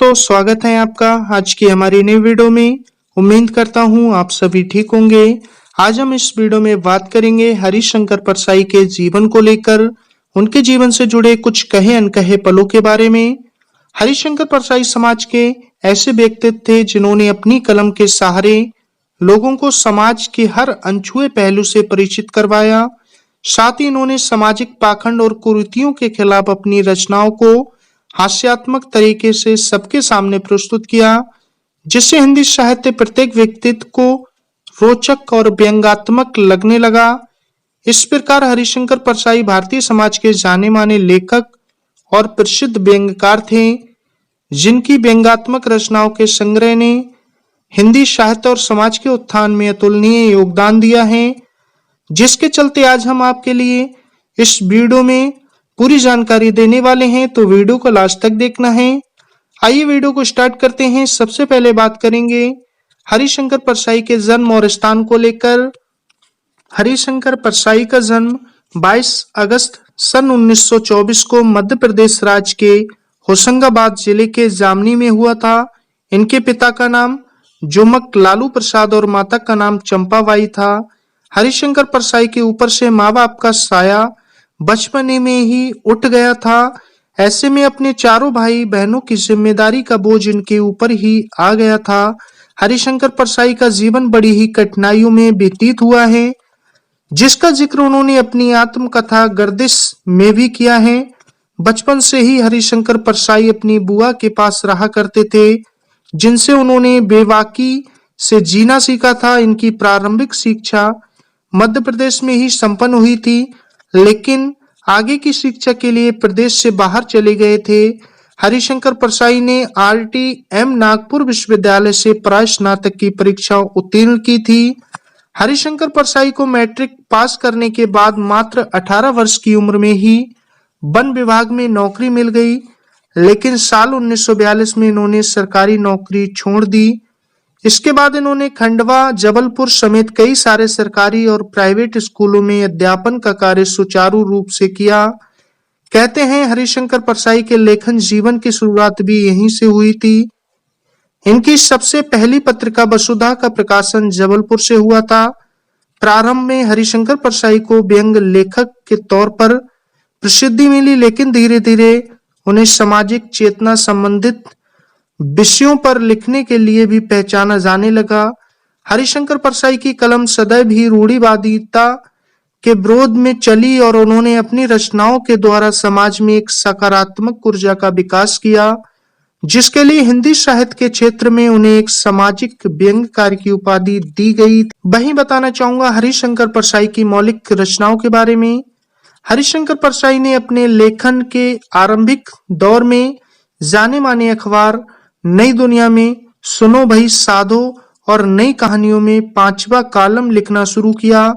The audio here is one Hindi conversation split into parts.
दोस्तों, स्वागत है आपका आज की हमारी नई वीडियो में। उम्मीद करता हूं आप सभी ठीक होंगे। आज हम इस वीडियो में बात करेंगे हरिशंकर परसाई के जीवन को लेकर, उनके जीवन से जुड़े कुछ कहे अनकहे पलों के बारे में। हरिशंकर परसाई समाज के ऐसे व्यक्तित्व थे जिन्होंने अपनी कलम के सहारे लोगों को समाज के हर अनछुए पहलू से परिचित करवाया। साथ ही इन्होंने सामाजिक पाखंड और कुरीतियों के खिलाफ अपनी रचनाओं को हास्यात्मक तरीके से सबके सामने प्रस्तुत किया, जिससे हिंदी साहित्य प्रत्येक व्यक्तित्व को रोचक और व्यंग्यात्मक लगने लगा। इस प्रकार हरिशंकर परसाई भारतीय समाज के जाने माने लेखक और प्रसिद्ध व्यंग्यकार थे, जिनकी व्यंग्यात्मक रचनाओं के संग्रह ने हिंदी साहित्य और समाज के उत्थान में अतुलनीय योगदान दिया है, जिसके चलते आज हम आपके लिए इस वीडियो में पूरी जानकारी देने वाले हैं। तो वीडियो को लास्ट तक देखना है। आइए वीडियो को स्टार्ट करते हैं। सबसे पहले बात करेंगे हरिशंकर परसाई के जन्म और स्थान को लेकर। हरिशंकर परसाई का जन्म 22 अगस्त सन 1924 को मध्य प्रदेश राज्य के होशंगाबाद जिले के जामनी में हुआ था। इनके पिता का नाम जोमक लालू प्रसाद और माता का नाम चंपाबाई था। हरिशंकर परसाई के ऊपर से माँ बाप का साया बचपन में ही उठ गया था। ऐसे में अपने चारों भाई बहनों की जिम्मेदारी का बोझ इनके ऊपर ही आ गया था। हरिशंकर परसाई का जीवन बड़ी ही कठिनाइयों में व्यतीत हुआ है, जिसका जिक्र उन्होंने अपनी आत्मकथा गर्दिश में भी किया है। बचपन से ही हरिशंकर परसाई अपनी बुआ के पास रहा करते थे, जिनसे उन्होंने बेबाकी से जीना सीखा था। इनकी प्रारंभिक शिक्षा मध्य प्रदेश में ही संपन्न हुई थी, लेकिन आगे की शिक्षा के लिए प्रदेश से बाहर चले गए थे। हरिशंकर परसाई ने RTM नागपुर विश्वविद्यालय से प्राय-स्नातक की परीक्षा उत्तीर्ण की थी। हरिशंकर परसाई को मैट्रिक पास करने के बाद मात्र 18 वर्ष की उम्र में ही वन विभाग में नौकरी मिल गई, लेकिन साल 1942 में इन्होंने सरकारी नौकरी छोड़ दी। इसके बाद इन्होंने खंडवा, जबलपुर समेत कई सारे सरकारी और प्राइवेट स्कूलों में अध्यापन का कार्य सुचारू रूप से किया। कहते हैं हरिशंकर परसाई के लेखन जीवन की शुरुआत भी यहीं से हुई थी। इनकी सबसे पहली पत्रिका वसुधा का प्रकाशन जबलपुर से हुआ था। प्रारंभ में हरिशंकर परसाई को व्यंग्य लेखक के तौर पर प्रसिद्धि मिली, लेकिन धीरे धीरे उन्हें सामाजिक चेतना संबंधित विषयों पर लिखने के लिए भी पहचाना जाने लगा। हरिशंकर परसाई की कलम सदैव ही रूढ़िवादिता के विरोध में चली और उन्होंने अपनी रचनाओं के द्वारा समाज में एक सकारात्मक ऊर्जा का विकास किया, जिसके लिए हिंदी साहित्य के क्षेत्र में उन्हें एक सामाजिक व्यंग्यकार की उपाधि दी गई। वहीं बताना चाहूंगा हरिशंकर परसाई की मौलिक रचनाओं के बारे में। हरिशंकर परसाई ने अपने लेखन के आरंभिक दौर में जाने माने अखबार नई दुनिया में, सुनो भाई साधो और नई कहानियों में 5वां कॉलम लिखना शुरू किया।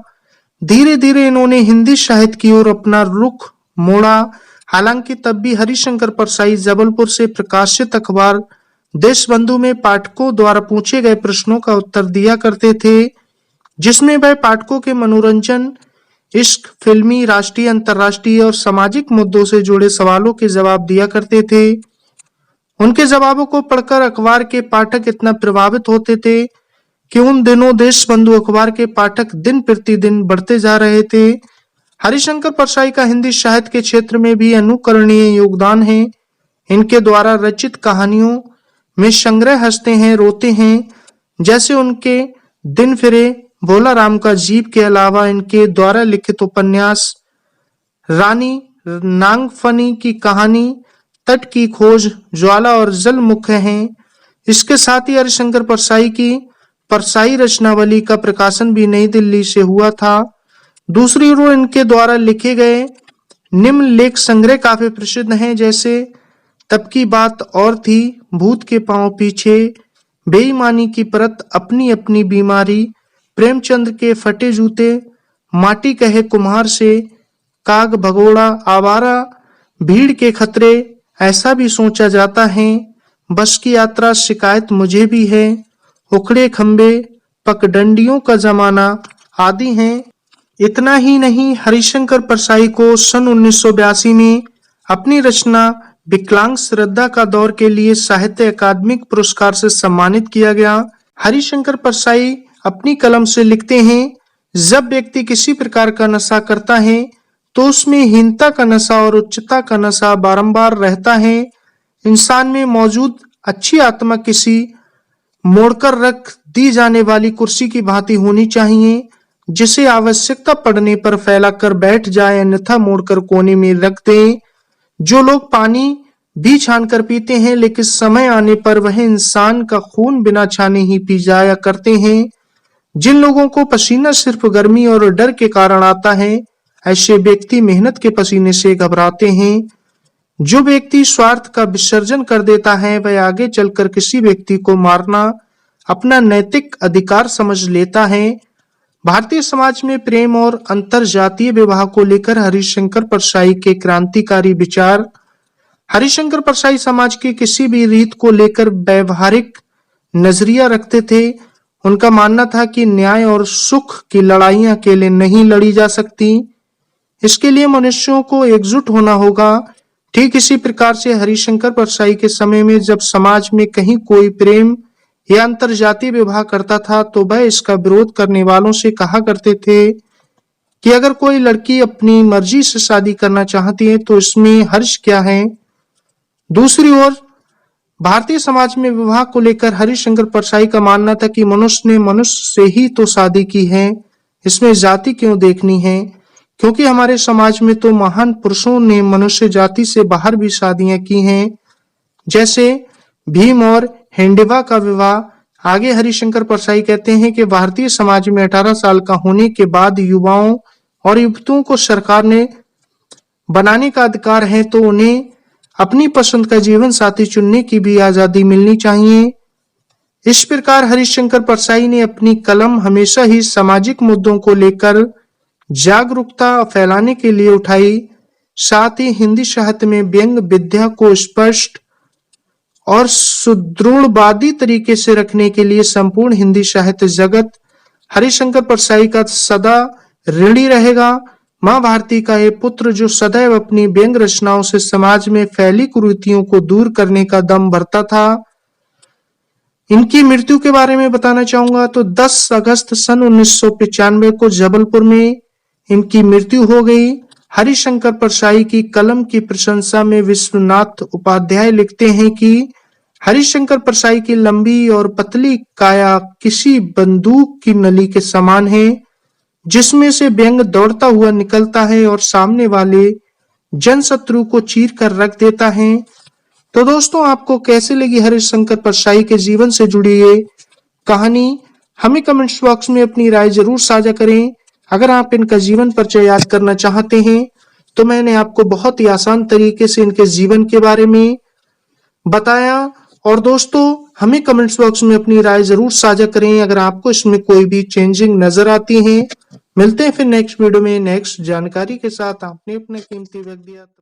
धीरे धीरे इन्होंने हिंदी साहित्य की ओर अपना रुख मोड़ा। हालांकि तब भी हरिशंकर परसाई जबलपुर से प्रकाशित अखबार देशबंधु में पाठकों द्वारा पूछे गए प्रश्नों का उत्तर दिया करते थे, जिसमें वह पाठकों के मनोरंजन, इश्क, फिल्मी, राष्ट्रीय, अंतर्राष्ट्रीय और सामाजिक मुद्दों से जुड़े सवालों के जवाब दिया करते थे। उनके जवाबों को पढ़कर अखबार के पाठक इतना प्रभावित होते थे कि उन दिनों देशबंधु अखबार के पाठक दिन प्रतिदिन बढ़ते जा रहे थे। हरिशंकर परसाई का हिंदी साहित्य के क्षेत्र में भी अनुकरणीय योगदान है। इनके द्वारा रचित कहानियों में संग्रह हंसते हैं रोते हैं, जैसे उनके दिन फिरे, भोला राम का जीव के अलावा इनके द्वारा लिखित उपन्यास रानी नागफनी की कहानी, तट की खोज, ज्वाला और जल मुख्य हैं। इसके साथ ही हरिशंकर परसाई की परसाई रचनावली का प्रकाशन भी नई दिल्ली से हुआ था। दूसरी ओर इनके द्वारा लिखे गए निम्न लेख संग्रह काफी प्रसिद्ध हैं, जैसे तब की बात और थी, भूत के पांव पीछे, बेईमानी की परत, अपनी अपनी बीमारी, प्रेमचंद के फटे जूते, माटी कहे कुम्हार से, काग भगोड़ा, आवारा, भीड़ के खतरे, ऐसा भी सोचा जाता है, बस की यात्रा, शिकायत मुझे भी है, उखड़े खंबे, पगडंडियों का जमाना आदि हैं। इतना ही नहीं, हरिशंकर परसाई को सन 1982 में अपनी रचना विकलांग श्रद्धा का दौर के लिए साहित्य अकादमिक पुरस्कार से सम्मानित किया गया। हरिशंकर परसाई अपनी कलम से लिखते हैं, जब व्यक्ति किसी प्रकार का नशा करता है तो उसमें हीनता का नशा और उच्चता का नशा बारंबार रहता है। इंसान में मौजूद अच्छी आत्मा किसी मोड़कर रख दी जाने वाली कुर्सी की भांति होनी चाहिए, जिसे आवश्यकता पड़ने पर फैलाकर बैठ जाए, अन्यथा मोड़कर कोने में रख दे। जो लोग पानी भी छानकर पीते हैं, लेकिन समय आने पर वह इंसान का खून बिना छाने ही पी जाया करते हैं। जिन लोगों को पसीना सिर्फ गर्मी और डर के कारण आता है, ऐसे व्यक्ति मेहनत के पसीने से घबराते हैं। जो व्यक्ति स्वार्थ का विसर्जन कर देता है, वह आगे चलकर किसी व्यक्ति को मारना अपना नैतिक अधिकार समझ लेता है। भारतीय समाज में प्रेम और अंतरजातीय विवाह को लेकर हरिशंकर परसाई के क्रांतिकारी विचार। हरिशंकर परसाई समाज की किसी भी रीत को लेकर व्यवहारिक नजरिया रखते थे। उनका मानना था कि न्याय और सुख की लड़ाइयां अकेले नहीं लड़ी जा सकती, इसके लिए मनुष्यों को एकजुट होना होगा। ठीक इसी प्रकार से हरिशंकर परसाई के समय में जब समाज में कहीं कोई प्रेम या अंतरजातीय विवाह करता था तो वह इसका विरोध करने वालों से कहा करते थे कि अगर कोई लड़की अपनी मर्जी से शादी करना चाहती है तो इसमें हर्ष क्या है। दूसरी ओर भारतीय समाज में विवाह को लेकर हरिशंकर परसाई का मानना था कि मनुष्य ने मनुष्य से ही तो शादी की है, इसमें जाति क्यों देखनी है, क्योंकि हमारे समाज में तो महान पुरुषों ने मनुष्य जाति से बाहर भी शादियां की हैं, जैसे भीम और हिंडवा का विवाह। आगे हरिशंकर परसाई कहते हैं कि भारतीय समाज में 18 साल का होने के बाद युवाओं और युवतियों को सरकार ने बनाने का अधिकार है, तो उन्हें अपनी पसंद का जीवन साथी चुनने की भी आजादी मिलनी चाहिए। इस प्रकार हरिशंकर परसाई ने अपनी कलम हमेशा ही सामाजिक मुद्दों को लेकर जागरूकता फैलाने के लिए उठाई। साथ ही हिंदी साहित्य में व्यंग विद्या को स्पष्ट और सुदृढ़वादी तरीके से रखने के लिए संपूर्ण हिंदी साहित्य जगत हरिशंकर परसाई का सदा ऋणी रहेगा। मां भारती का ये पुत्र जो सदैव अपनी व्यंग रचनाओं से समाज में फैली कुरीतियों को दूर करने का दम भरता था। इनकी मृत्यु के बारे में बताना चाहूंगा तो 10 अगस्त सन 1995 को जबलपुर में इनकी मृत्यु हो गई। हरिशंकर परसाई की कलम की प्रशंसा में विश्वनाथ उपाध्याय लिखते हैं कि हरिशंकर परसाई की लंबी और पतली काया किसी बंदूक की नली के समान है, जिसमें से व्यंग दौड़ता हुआ निकलता है और सामने वाले जनशत्रु को चीर कर रख देता है। तो दोस्तों, आपको कैसे लगी हरिशंकर परसाई के जीवन से जुड़ी ये कहानी? हमें कमेंट्स बॉक्स में अपनी राय जरूर साझा करें। अगर आप इनका जीवन परिचय याद करना चाहते हैं तो मैंने आपको बहुत ही आसान तरीके से इनके जीवन के बारे में बताया। और दोस्तों, हमें कमेंट्स बॉक्स में अपनी राय जरूर साझा करें अगर आपको इसमें कोई भी चेंजिंग नजर आती है। मिलते हैं फिर नेक्स्ट वीडियो में नेक्स्ट जानकारी के साथ। आपने अपना कीमती वक्त दिया।